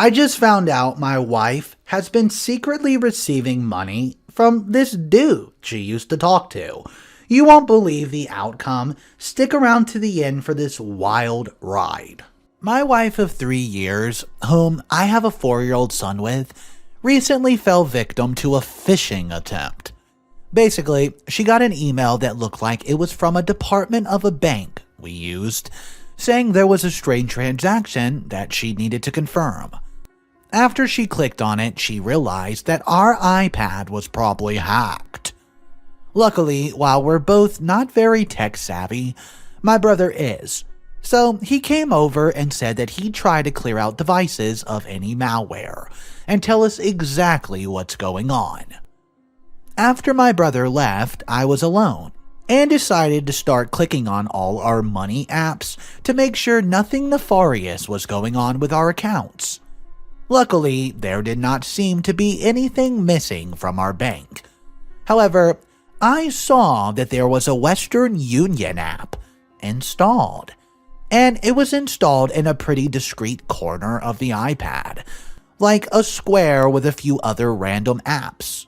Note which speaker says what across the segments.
Speaker 1: I just found out my wife has been secretly receiving money from this dude she used to talk to. You won't believe the outcome. Stick around to the end for this wild ride. My wife of 3 years, whom I have a 4-year-old son with, recently fell victim to a phishing attempt. Basically, she got an email that looked like it was from a department of a bank we used, saying there was a strange transaction that she needed to confirm. After she clicked on it, she realized that our iPad was probably hacked. Luckily, while we're both not very tech-savvy, my brother is. So he came over and said that he'd try to clear out devices of any malware and tell us exactly what's going on. After my brother left, I was alone and decided to start clicking on all our money apps to make sure nothing nefarious was going on with our accounts. Luckily, there did not seem to be anything missing from our bank. However, I saw that there was a Western Union app installed, and it was installed in a pretty discreet corner of the iPad, like a square with a few other random apps.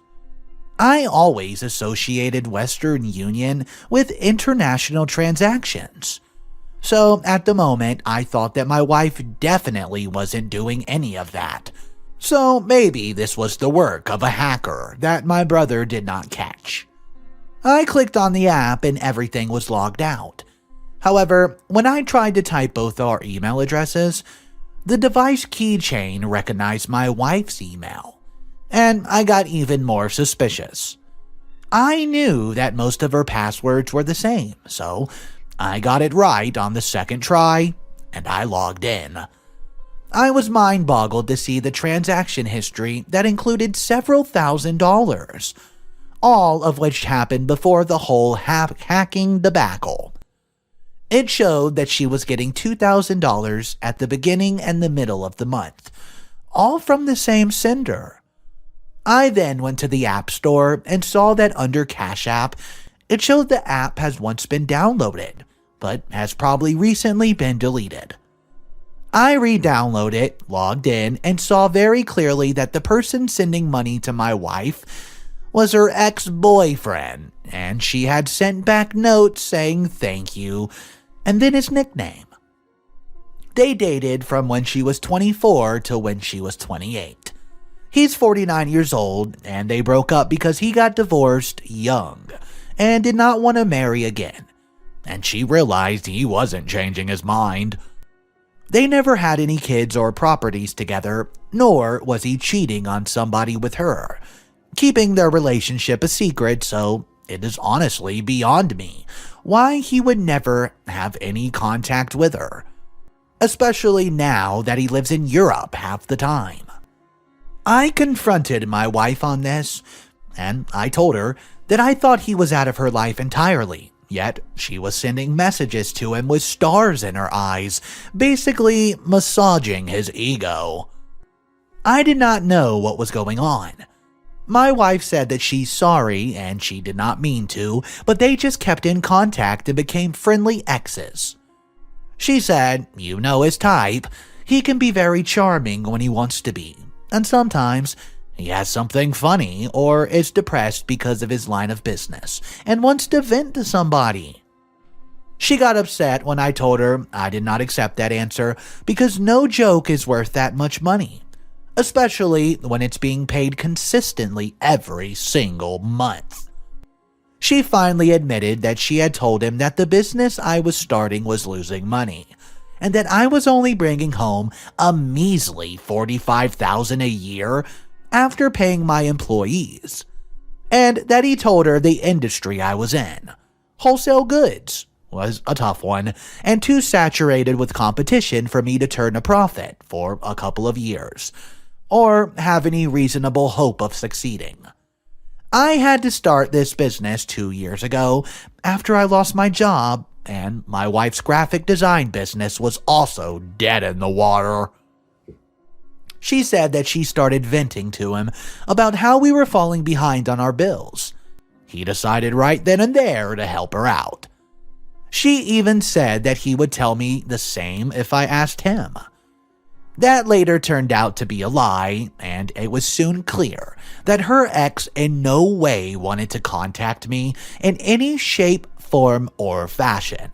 Speaker 1: I always associated Western Union with international transactions. So at the moment, I thought that my wife definitely wasn't doing any of that. So maybe this was the work of a hacker that my brother did not catch. I clicked on the app and everything was logged out. However, when I tried to type both our email addresses, the device keychain recognized my wife's email, and I got even more suspicious. I knew that most of her passwords were the same, so I got it right on the second try, and I logged in. I was mind-boggled to see the transaction history that included several $1,000s, all of which happened before the whole hacking debacle. It showed that she was getting $2,000 at the beginning and the middle of the month, all from the same sender. I then went to the App Store and saw that under Cash App, it showed the app has once been downloaded, but has probably recently been deleted. I re-downloaded it, logged in, and saw very clearly that the person sending money to my wife was her ex-boyfriend, and she had sent back notes saying thank you, and then his nickname. They dated from when she was 24 to when she was 28. He's 49 years old, and they broke up because he got divorced young and did not want to marry again, and she realized he wasn't changing his mind. They never had any kids or properties together, nor was he cheating on somebody with her, keeping their relationship a secret, so it is honestly beyond me why he would never have any contact with her, especially now that he lives in Europe half the time. I confronted my wife on this, and I told her that I thought he was out of her life entirely, yet she was sending messages to him with stars in her eyes, basically massaging his ego. I did not know what was going on. My wife said that she's sorry and she did not mean to, but they just kept in contact and became friendly exes. She said, you know his type, he can be very charming when he wants to be, and sometimes he has something funny or is depressed because of his line of business and wants to vent to somebody. She got upset when I told her I did not accept that answer because no joke is worth that much money, especially when it's being paid consistently every single month. She finally admitted that she had told him that the business I was starting was losing money, and that I was only bringing home a measly $45,000 a year after paying my employees, and that he told her the industry I was in, wholesale goods, was a tough one and too saturated with competition for me to turn a profit for a couple of years, or have any reasonable hope of succeeding. I had to start this business 2 years ago after I lost my job, and my wife's graphic design business was also dead in the water. She said that she started venting to him about how we were falling behind on our bills. He decided right then and there to help her out. She even said that he would tell me the same if I asked him. That later turned out to be a lie, and it was soon clear that her ex in no way wanted to contact me in any shape, form, or fashion.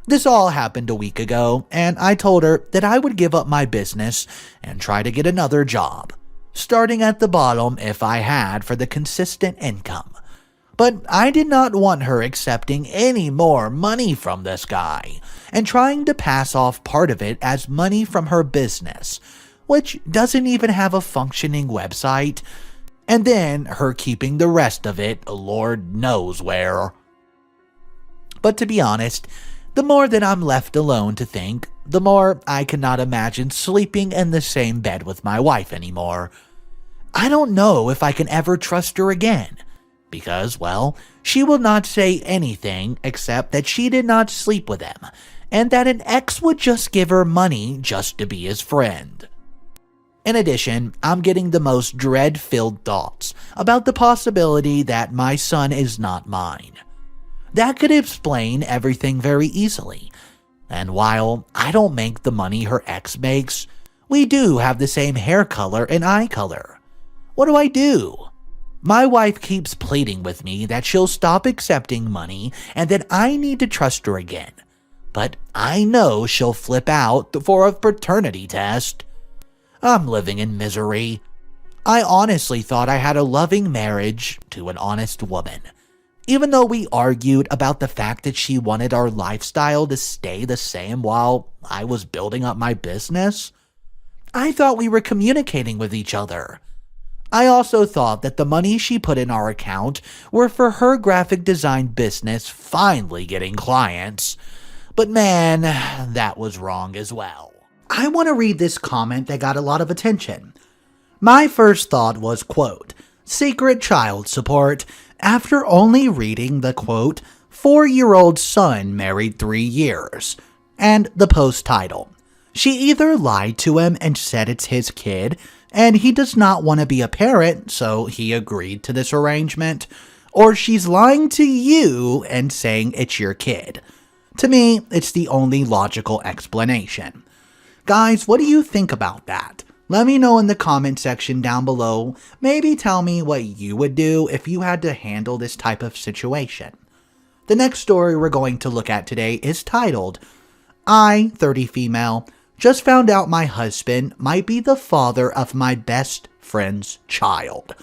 Speaker 1: This all happened a week ago, and I told her that I would give up my business and try to get another job, starting at the bottom if I had for the consistent income. But I did not want her accepting any more money from this guy and trying to pass off part of it as money from her business, which doesn't even have a functioning website, and then her keeping the rest of it Lord knows where. But to be honest, the more that I'm left alone to think, the more I cannot imagine sleeping in the same bed with my wife anymore. I don't know if I can ever trust her again. Because, well, she will not say anything except that she did not sleep with him, and that an ex would just give her money just to be his friend. In addition, I'm getting the most dread-filled thoughts about the possibility that my son is not mine. That could explain everything very easily, and while I don't make the money her ex makes, we do have the same hair color and eye color. What do I do? My wife keeps pleading with me that she'll stop accepting money and that I need to trust her again. But I know she'll flip out for a paternity test. I'm living in misery. I honestly thought I had a loving marriage to an honest woman. Even though we argued about the fact that she wanted our lifestyle to stay the same while I was building up my business, I thought we were communicating with each other. I also thought that the money she put in our account were for her graphic design business finally getting clients. But man, that was wrong as well. I want to read this comment that got a lot of attention. My first thought was, quote, secret child support, after only reading the, quote, 4-year-old son married 3 years, and the post title. She either lied to him and said it's his kid, and he does not want to be a parent, so he agreed to this arrangement, or she's lying to you and saying it's your kid. To me, it's the only logical explanation. Guys, what do you think about that? Let me know in the comment section down below. Maybe tell me what you would do if you had to handle this type of situation. The next story we're going to look at today is titled, I, 30 female, just found out my husband might be the father of my best friend's child.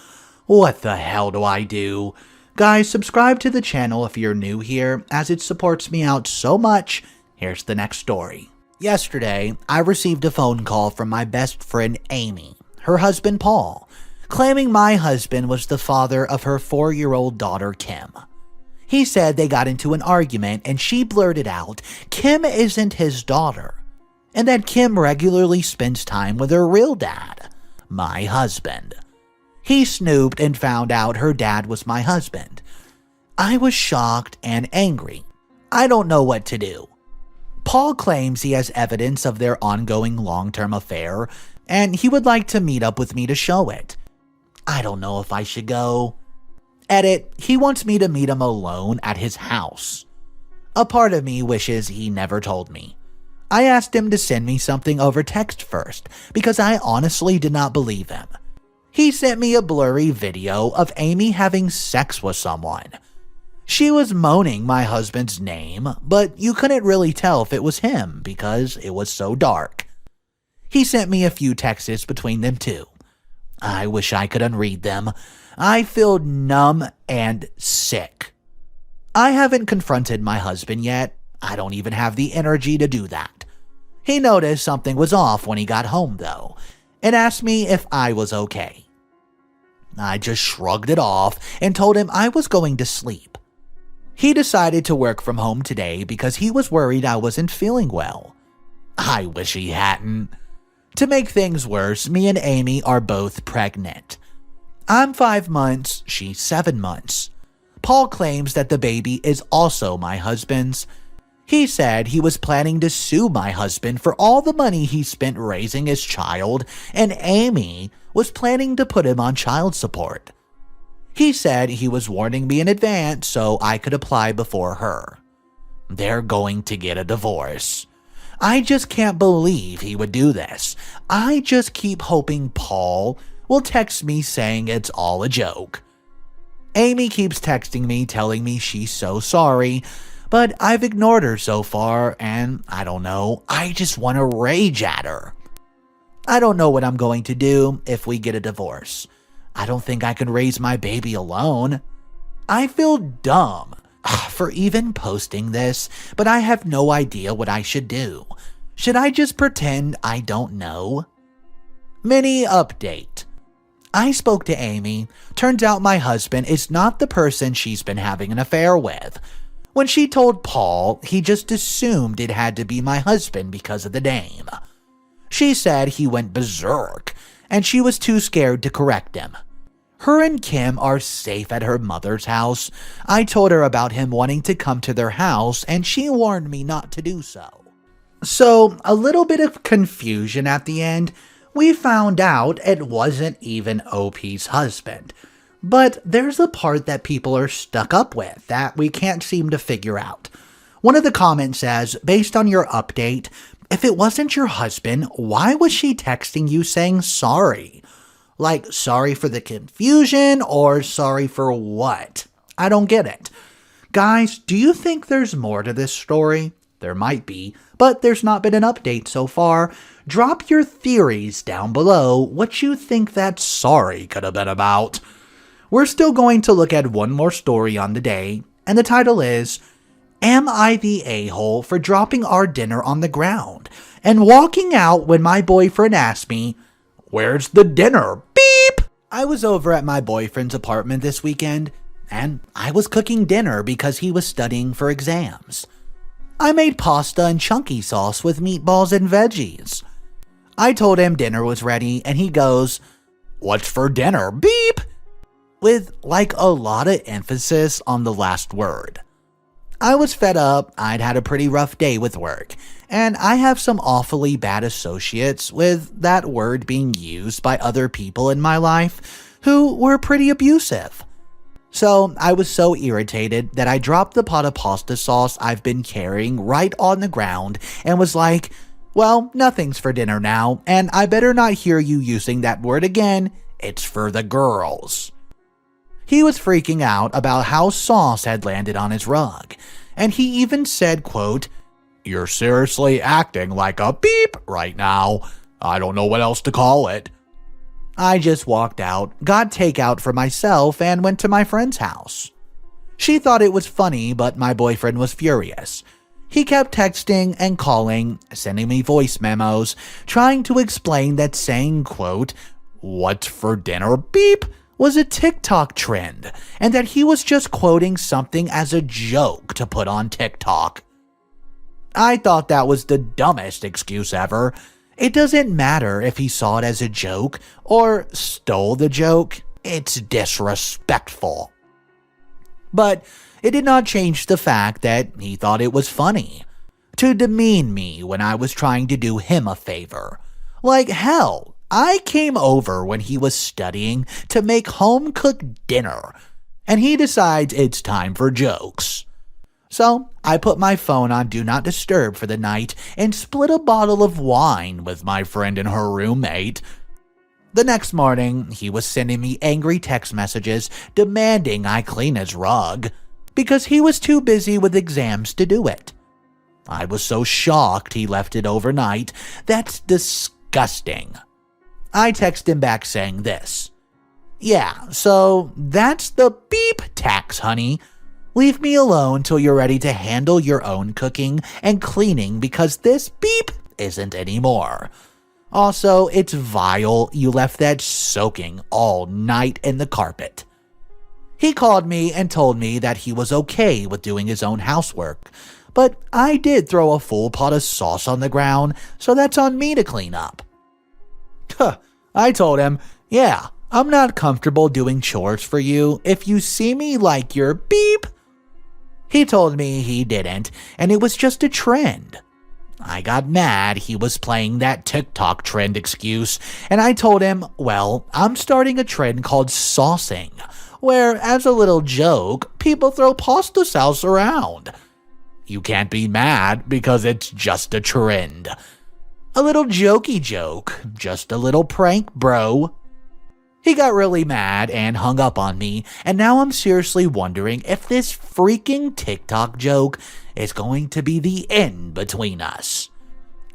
Speaker 1: What the hell do I do? Guys, subscribe to the channel if you're new here, as it supports me out so much. Here's the next story. Yesterday, I received a phone call from my best friend Amy, her husband Paul, claiming my husband was the father of her 4-year-old daughter Kim. He said they got into an argument and she blurted out, Kim isn't his daughter, and that Kim regularly spends time with her real dad, my husband. He snooped and found out her dad was my husband. I was shocked and angry. I don't know what to do. Paul claims he has evidence of their ongoing long-term affair, and he would like to meet up with me to show it. I don't know if I should go. Edit, he wants me to meet him alone at his house. A part of me wishes he never told me. I asked him to send me something over text first, because I honestly did not believe him. He sent me a blurry video of Amy having sex with someone. She was moaning my husband's name, but you couldn't really tell if it was him because it was so dark. He sent me a few texts between them too. I wish I could unread them. I feel numb and sick. I haven't confronted my husband yet. I don't even have the energy to do that. He noticed something was off when he got home though, and asked me if I was okay. I just shrugged it off and told him I was going to sleep. He decided to work from home today because he was worried I wasn't feeling well. I wish he hadn't. To make things worse, me and Amy are both pregnant. I'm 5 months, she's 7 months. Paul claims that the baby is also my husband's. He said he was planning to sue my husband for all the money he spent raising his child, and Amy was planning to put him on child support. He said he was warning me in advance so I could apply before her. They're going to get a divorce. I just can't believe he would do this. I just keep hoping Paul will text me saying it's all a joke. Amy keeps texting me telling me she's so sorry, but I've ignored her so far and I don't know, I just want to rage at her. I don't know what I'm going to do if we get a divorce. I don't think I can raise my baby alone. I feel dumb for even posting this, but I have no idea what I should do. Should I just pretend I don't know? Mini update. I spoke to Amy. Turns out my husband is not the person she's been having an affair with. When she told Paul, he just assumed it had to be my husband because of the name. She said he went berserk, and she was too scared to correct him. Her and Kim are safe at her mother's house. I told her about him wanting to come to their house, and she warned me not to do so. So, a little bit of confusion at the end. We found out it wasn't even OP's husband. But there's a part that people are stuck up with that we can't seem to figure out. One of the comments says, based on your update, if it wasn't your husband, why was she texting you saying sorry? Like, sorry for the confusion or sorry for what? I don't get it. Guys, do you think there's more to this story? There might be, but there's not been an update so far. Drop your theories down below what you think that sorry could have been about. We're still going to look at one more story on the day, and the title is, Am I the a-hole for dropping our dinner on the ground and walking out when my boyfriend asked me, Where's the dinner? Beep! I was over at my boyfriend's apartment this weekend, and I was cooking dinner because he was studying for exams. I made pasta and chunky sauce with meatballs and veggies. I told him dinner was ready, and he goes, What's for dinner? Beep! With like a lot of emphasis on the last word. I was fed up. I'd had a pretty rough day with work, and I have some awfully bad associates with that word being used by other people in my life who were pretty abusive. So I was so irritated that I dropped the pot of pasta sauce I've been carrying right on the ground and was like, well, nothing's for dinner now, and I better not hear you using that word again. It's for the girls. He was freaking out about how sauce had landed on his rug, and he even said, quote, You're seriously acting like a beep right now. I don't know what else to call it. I just walked out, got takeout for myself, and went to my friend's house. She thought it was funny, but my boyfriend was furious. He kept texting and calling, sending me voice memos, trying to explain that saying, quote, What's for dinner, beep, was a TikTok trend, and that he was just quoting something as a joke to put on TikTok. I thought that was the dumbest excuse ever. It doesn't matter if he saw it as a joke or stole the joke. It's disrespectful. But it did not change the fact that he thought it was funny to demean me when I was trying to do him a favor. Like hell, I came over when he was studying to make home-cooked dinner, and he decides it's time for jokes. So I put my phone on Do Not Disturb for the night and split a bottle of wine with my friend and her roommate. The next morning, he was sending me angry text messages demanding I clean his rug because he was too busy with exams to do it. I was so shocked he left it overnight. That's disgusting. I text him back saying this. Yeah, so that's the beep tax, honey. Leave me alone till you're ready to handle your own cooking and cleaning because this beep isn't anymore. Also, it's vile you left that soaking all night in the carpet. He called me and told me that he was okay with doing his own housework, but I did throw a full pot of sauce on the ground, so that's on me to clean up. I told him, yeah, I'm not comfortable doing chores for you if you see me like your beep. He told me he didn't, and it was just a trend. I got mad he was playing that TikTok trend excuse, and I told him, well, I'm starting a trend called saucing, where, as a little joke, people throw pasta sauce around. You can't be mad because it's just a trend. A little jokey joke, just a little prank, bro. He got really mad and hung up on me, and now I'm seriously wondering if this freaking TikTok joke is going to be the end between us.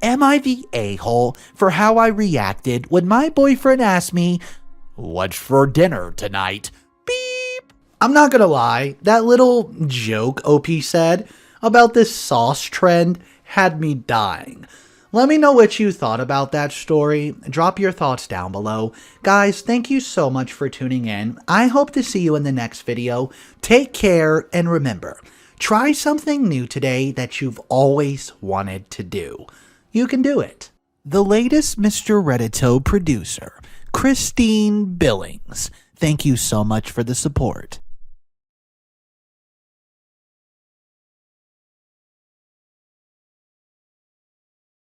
Speaker 1: Am I the a-hole for how I reacted when my boyfriend asked me, "What's for dinner tonight?" Beep. I'm not gonna lie, that little joke OP said about this sauce trend had me dying. Let me know what you thought about that story. Drop your thoughts down below. Guys, thank you so much for tuning in. I hope to see you in the next video. Take care, and remember, try something new today that you've always wanted to do. You can do it. The latest Mr. Reddito producer, Christine Billings. Thank you so much for the support.